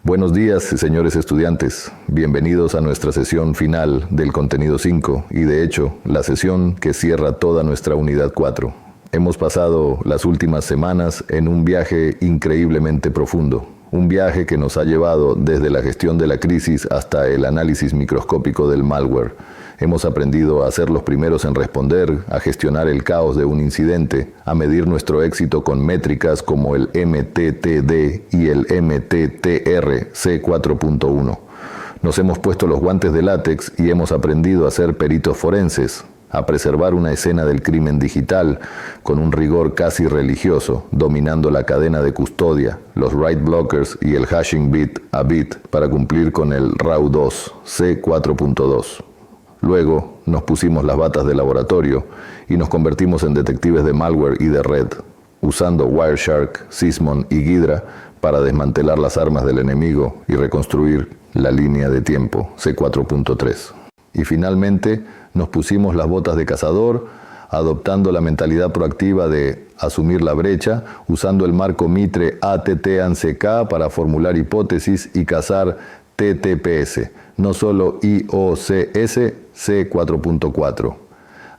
Buenos días, señores estudiantes. Bienvenidos a nuestra sesión final del contenido 5 y, de hecho, la sesión que cierra toda nuestra unidad 4. Hemos pasado las últimas semanas en un viaje increíblemente profundo. Un viaje que nos ha llevado desde la gestión de la crisis hasta el análisis microscópico del malware. Hemos aprendido a ser los primeros en responder, a gestionar el caos de un incidente, a medir nuestro éxito con métricas como el MTTD y el MTTR C4.1. Nos hemos puesto los guantes de látex y hemos aprendido a ser peritos forenses, a preservar una escena del crimen digital con un rigor casi religioso, dominando la cadena de custodia, los write blockers y el hashing bit a bit para cumplir con el RAW2 C4.2. Luego nos pusimos las batas de laboratorio y nos convertimos en detectives de malware y de red, usando Wireshark, Sysmon y Ghidra para desmantelar las armas del enemigo y reconstruir la línea de tiempo C4.3. Y finalmente nos pusimos las botas de cazador, adoptando la mentalidad proactiva de asumir la brecha, usando el marco Mitre ATT-ANSI-K para formular hipótesis y cazar TTPS, no solo IOCS C4.4.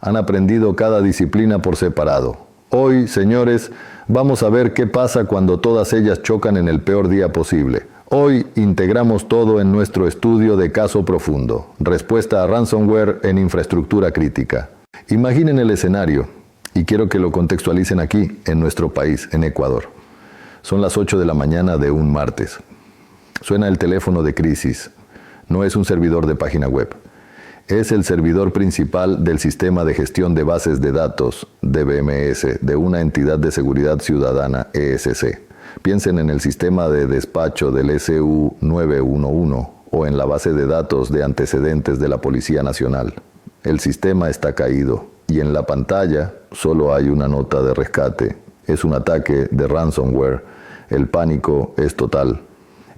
Han aprendido cada disciplina por separado. Hoy, señores, vamos a ver qué pasa cuando todas ellas chocan en el peor día posible. Hoy integramos todo en nuestro estudio de caso profundo. Respuesta a ransomware en infraestructura crítica. Imaginen el escenario, y quiero que lo contextualicen aquí, en nuestro país, en Ecuador. Son las 8 de la mañana de un martes. Suena el teléfono de crisis. No es un servidor de página web. Es el servidor principal del Sistema de Gestión de Bases de Datos, DBMS, de una entidad de seguridad ciudadana, ESC. Piensen en el sistema de despacho del SU 911 o en la base de datos de antecedentes de la Policía Nacional. El sistema está caído y en la pantalla solo hay una nota de rescate. Es un ataque de ransomware. El pánico es total.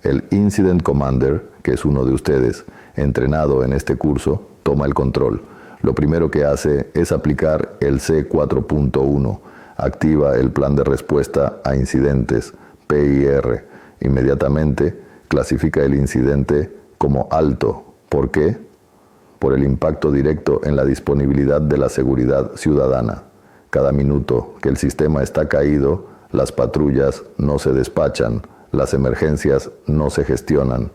El Incident Commander, que es uno de ustedes, entrenado en este curso, toma el control. Lo primero que hace es aplicar el C4.1. Activa el plan de respuesta a incidentes, PIR. Inmediatamente clasifica el incidente como alto. ¿Por qué? Por el impacto directo en la disponibilidad de la seguridad ciudadana. Cada minuto que el sistema está caído, las patrullas no se despachan, las emergencias no se gestionan.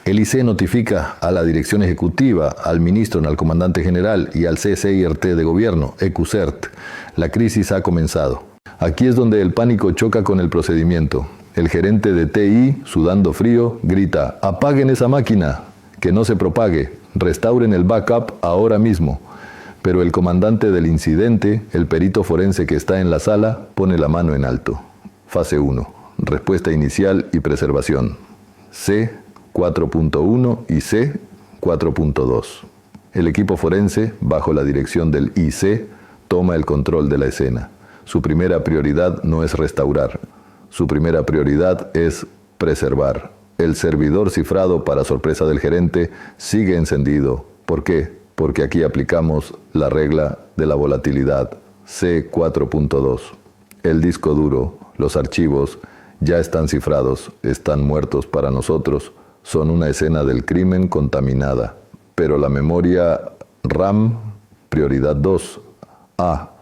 El IC notifica a la dirección ejecutiva, al ministro, al comandante general y al CCIRT de gobierno, EQCERT. La crisis ha comenzado. Aquí es donde el pánico choca con el procedimiento. El gerente de TI, sudando frío, grita: «¡Apaguen esa máquina! ¡Que no se propague! ¡Restauren el backup ahora mismo!». Pero el comandante del incidente, el perito forense que está en la sala, pone la mano en alto. Fase 1. Respuesta inicial y preservación. C4.1 y C4.2. El equipo forense, bajo la dirección del IC, toma el control de la escena. Su primera prioridad no es restaurar. Su primera prioridad es preservar. El servidor cifrado, para sorpresa del gerente, sigue encendido. ¿Por qué? Porque aquí aplicamos la regla de la volatilidad. C4.2. El disco duro, los archivos, ya están cifrados, están muertos para nosotros. Son una escena del crimen contaminada. Pero la memoria RAM, prioridad 2.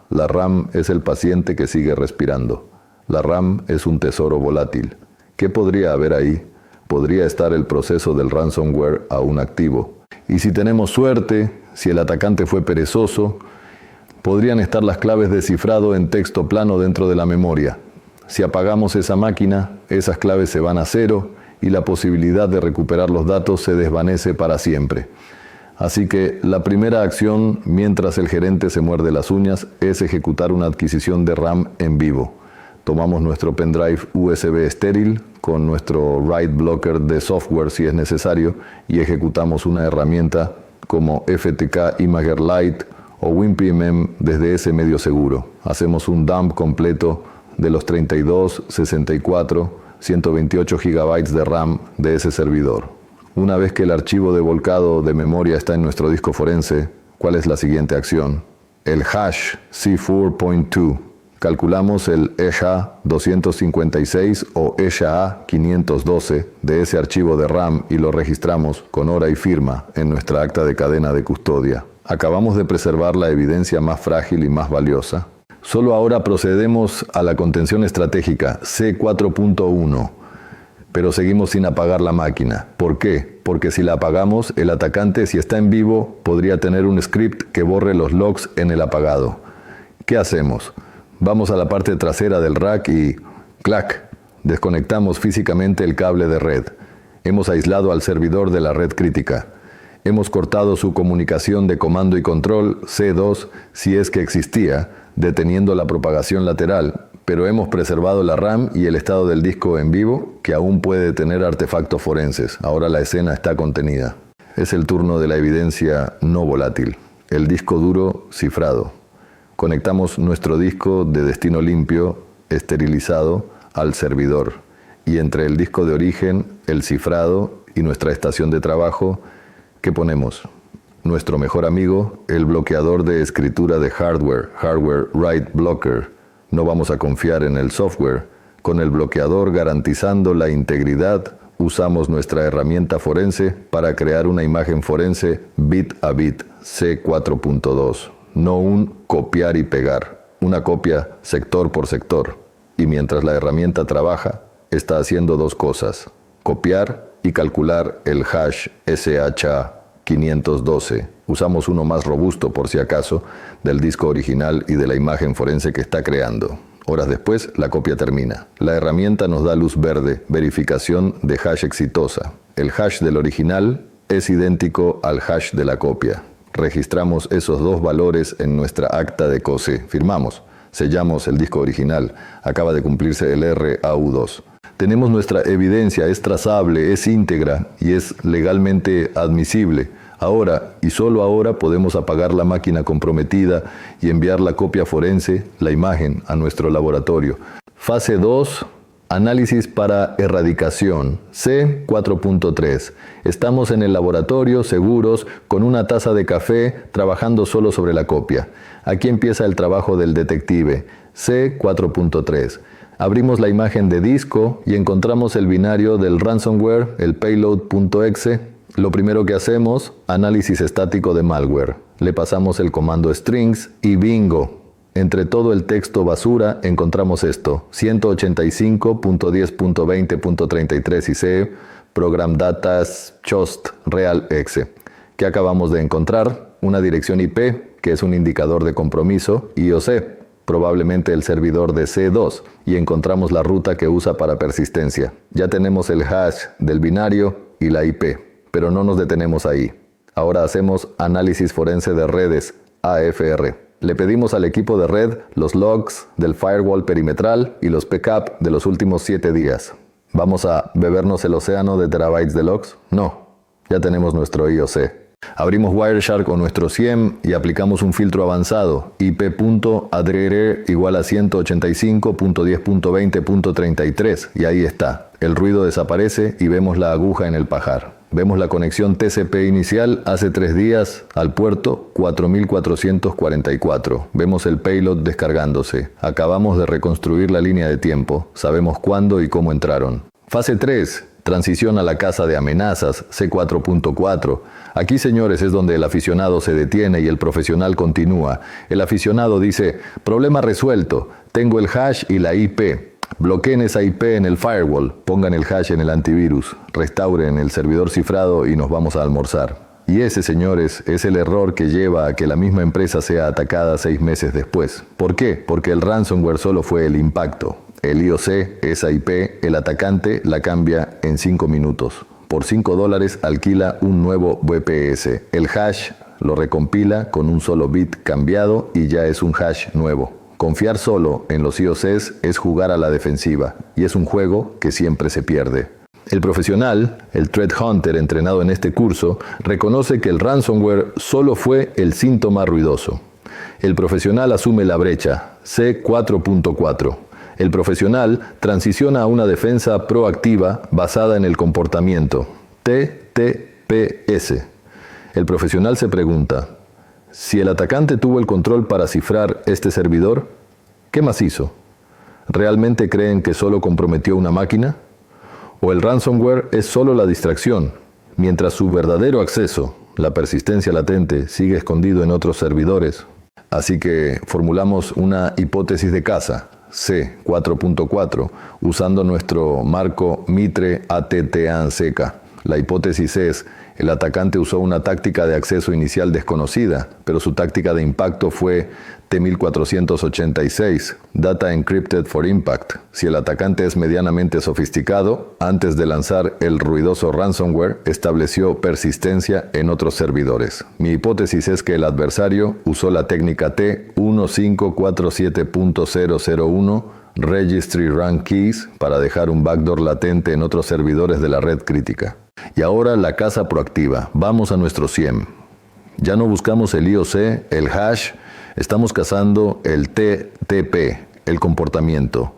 La RAM es el paciente que sigue respirando. La RAM es un tesoro volátil. ¿Qué podría haber ahí? Podría estar el proceso del ransomware aún activo. Y si tenemos suerte, si el atacante fue perezoso, podrían estar las claves de cifrado en texto plano dentro de la memoria. Si apagamos esa máquina, esas claves se van a cero y la posibilidad de recuperar los datos se desvanece para siempre. Así que la primera acción, mientras el gerente se muerde las uñas, es ejecutar una adquisición de RAM en vivo. Tomamos nuestro pendrive USB estéril con nuestro write blocker de software si es necesario y ejecutamos una herramienta como FTK Imager Lite o WinPMM desde ese medio seguro. Hacemos un dump completo de los 32, 64, 128 GB de RAM de ese servidor. Una vez que el archivo de volcado de memoria está en nuestro disco forense, ¿cuál es la siguiente acción? El hash C4.2. Calculamos el ESHA-256 o ESHA-512 de ese archivo de RAM y lo registramos con hora y firma en nuestra acta de cadena de custodia. Acabamos de preservar la evidencia más frágil y más valiosa. Solo ahora procedemos a la contención estratégica C4.1, pero seguimos sin apagar la máquina. ¿Por qué? Porque si la apagamos, el atacante, si está en vivo, podría tener un script que borre los logs en el apagado. ¿Qué hacemos? Vamos a la parte trasera del rack y ¡clac! Desconectamos físicamente el cable de red. Hemos aislado al servidor de la red crítica. Hemos cortado su comunicación de comando y control C2 si es que existía, deteniendo la propagación lateral, pero hemos preservado la RAM y el estado del disco en vivo, que aún puede tener artefactos forenses. Ahora la escena está contenida. Es el turno de la evidencia no volátil, el disco duro cifrado. Conectamos nuestro disco de destino limpio, esterilizado, al servidor, y entre el disco de origen, el cifrado y nuestra estación de trabajo, ¿qué ponemos? Nuestro mejor amigo, el bloqueador de escritura de hardware, Hardware Write Blocker. No vamos a confiar en el software. Con el bloqueador garantizando la integridad, usamos nuestra herramienta forense para crear una imagen forense bit a bit, C4.2. No un copiar y pegar, una copia sector por sector. Y mientras la herramienta trabaja, está haciendo dos cosas: copiar y calcular el hash SHA-512. Usamos uno más robusto por si acaso, del disco original y de la imagen forense que está creando. Horas después, la copia termina. La herramienta nos da luz verde, verificación de hash exitosa. El hash del original es idéntico al hash de la copia. Registramos esos dos valores en nuestra acta de COSE. Firmamos, sellamos el disco original. Acaba de cumplirse el RAU2. Tenemos nuestra evidencia, es trazable, es íntegra y es legalmente admisible. Ahora, y solo ahora, podemos apagar la máquina comprometida y enviar la copia forense, la imagen, a nuestro laboratorio. Fase 2. Análisis para erradicación, C4.3. Estamos en el laboratorio, seguros, con una taza de café, trabajando solo sobre la copia. Aquí empieza el trabajo del detective, C4.3. Abrimos la imagen de disco y encontramos el binario del ransomware, el payload.exe. Lo primero que hacemos, análisis estático de malware. Le pasamos el comando strings y bingo. Entre todo el texto basura encontramos esto: 185.10.20.33 y C, Program Datas Chost Real Exe. ¿Qué acabamos de encontrar? Una dirección IP, que es un indicador de compromiso, IOC, probablemente el servidor de C2, y encontramos la ruta que usa para persistencia. Ya tenemos el hash del binario y la IP, pero no nos detenemos ahí. Ahora hacemos análisis forense de redes, AFR. Le pedimos al equipo de red los logs del firewall perimetral y los backup de los últimos 7 días. ¿Vamos a bebernos el océano de terabytes de logs? No, ya tenemos nuestro IOC. Abrimos Wireshark o nuestro SIEM y aplicamos un filtro avanzado, IP.addr igual a 185.10.20.33, y ahí está. El ruido desaparece y vemos la aguja en el pajar. Vemos la conexión TCP inicial hace 3 días al puerto 4444. Vemos el payload descargándose. Acabamos de reconstruir la línea de tiempo. Sabemos cuándo y cómo entraron. Fase 3. Transición a la casa de amenazas, C4.4. Aquí, señores, es donde el aficionado se detiene y el profesional continúa. El aficionado dice: problema resuelto. Tengo el hash y la IP. Bloqueen esa IP en el firewall, pongan el hash en el antivirus, restauren el servidor cifrado y nos vamos a almorzar. Y ese, señores, es el error que lleva a que la misma empresa sea atacada 6 meses después. ¿Por qué? Porque el ransomware solo fue el impacto. El IOC, esa IP, el atacante la cambia en 5 minutos. Por $5 alquila un nuevo VPS. El hash lo recompila con un solo bit cambiado y ya es un hash nuevo. Confiar solo en los IOCs es jugar a la defensiva, y es un juego que siempre se pierde. El profesional, el threat hunter entrenado en este curso, reconoce que el ransomware solo fue el síntoma ruidoso. El profesional asume la brecha, C4.4. El profesional transiciona a una defensa proactiva basada en el comportamiento, TTPS. El profesional se pregunta: si el atacante tuvo el control para cifrar este servidor, ¿Qué más hizo? ¿Realmente creen que solo comprometió una máquina? ¿O el ransomware es solo la distracción, mientras su verdadero acceso, la persistencia latente, sigue escondido en otros servidores? Así que formulamos una hipótesis de caza, C4.4, usando nuestro marco Mitre ATT-ANSECA. La hipótesis es: el atacante usó una táctica de acceso inicial desconocida, pero su táctica de impacto fue T1486, Data Encrypted for Impact. Si el atacante es medianamente sofisticado, antes de lanzar el ruidoso ransomware, estableció persistencia en otros servidores. Mi hipótesis es que el adversario usó la técnica T1547.001, Registry Run Keys, para dejar un backdoor latente en otros servidores de la red crítica. Y ahora la caza proactiva. Vamos a nuestro SIEM. Ya no buscamos el IOC, el hash, estamos cazando el TTP, el comportamiento.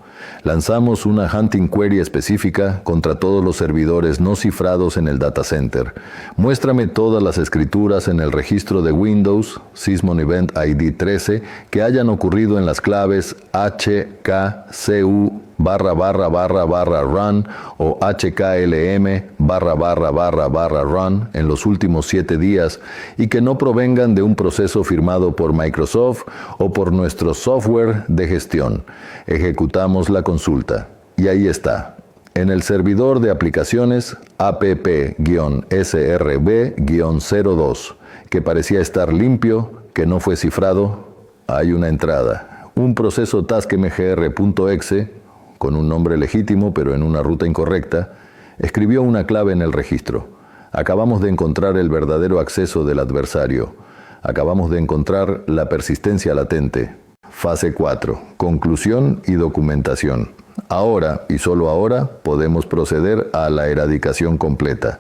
Lanzamos una hunting query específica contra todos los servidores no cifrados en el data center. Muéstrame todas las escrituras en el registro de Windows, Sysmon Event ID 13, que hayan ocurrido en las claves HKCU///run o HKLM///run en los últimos 7 días y que no provengan de un proceso firmado por Microsoft o por nuestro software de gestión. Ejecutamos la consulta y ahí está. En el servidor de aplicaciones app-srb-02, que parecía estar limpio, que no fue cifrado, hay una entrada. Un proceso taskmgr.exe, con un nombre legítimo pero en una ruta incorrecta, escribió una clave en el registro. Acabamos de encontrar el verdadero acceso del adversario. Acabamos de encontrar la persistencia latente. Fase 4. Conclusión y documentación. Ahora, y solo ahora, podemos proceder a la erradicación completa.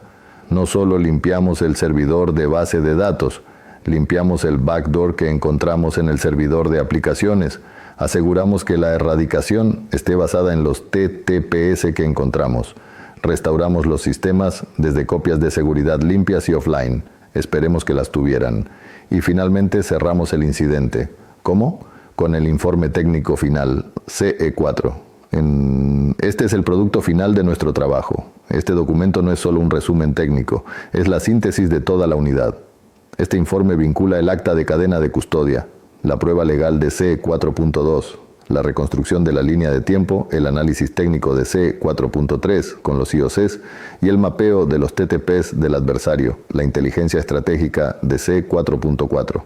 No solo limpiamos el servidor de base de datos, limpiamos el backdoor que encontramos en el servidor de aplicaciones. Aseguramos que la erradicación esté basada en los TTPS que encontramos. Restauramos los sistemas desde copias de seguridad limpias y offline. Esperemos que las tuvieran. Y finalmente cerramos el incidente. ¿Cómo? Con el informe técnico final, CE4. Este es el producto final de nuestro trabajo. Este documento no es solo un resumen técnico, es la síntesis de toda la unidad. Este informe vincula el acta de cadena de custodia, la prueba legal de C4.2, la reconstrucción de la línea de tiempo, el análisis técnico de C4.3 con los IOCs y el mapeo de los TTPs del adversario, la inteligencia estratégica de C4.4.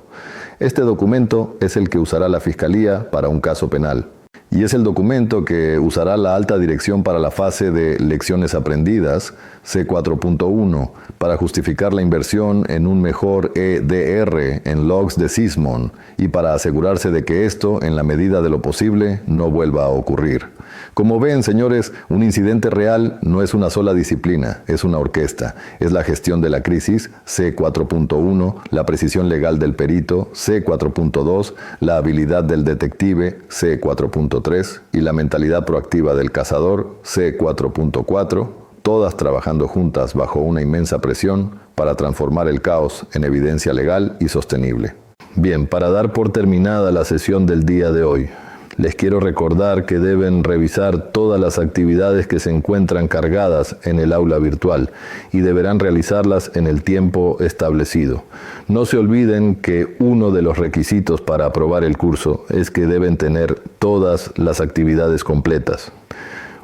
Este documento es el que usará la Fiscalía para un caso penal. Y es el documento que usará la alta dirección para la fase de lecciones aprendidas, C4.1, para justificar la inversión en un mejor EDR en logs de Sysmon y para asegurarse de que esto, en la medida de lo posible, no vuelva a ocurrir. Como ven, señores, un incidente real no es una sola disciplina, es una orquesta. Es la gestión de la crisis, C4.1, la precisión legal del perito, C4.2, la habilidad del detective, C4.3, y la mentalidad proactiva del cazador, C4.4, todas trabajando juntas bajo una inmensa presión para transformar el caos en evidencia legal y sostenible. Bien, para dar por terminada la sesión del día de hoy, les quiero recordar que deben revisar todas las actividades que se encuentran cargadas en el aula virtual y deberán realizarlas en el tiempo establecido. No se olviden que uno de los requisitos para aprobar el curso es que deben tener todas las actividades completas.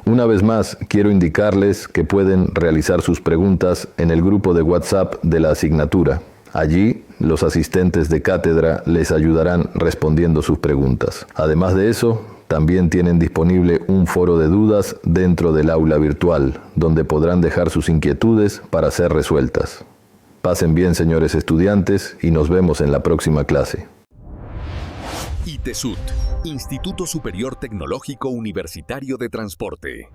Una vez más, quiero indicarles que pueden realizar sus preguntas en el grupo de WhatsApp de la asignatura. Allí, los asistentes de cátedra les ayudarán respondiendo sus preguntas. Además de eso, también tienen disponible un foro de dudas dentro del aula virtual, donde podrán dejar sus inquietudes para ser resueltas. Pasen bien, señores estudiantes, y nos vemos en la próxima clase. ITESUT, Instituto Superior Tecnológico Universitario de Transporte.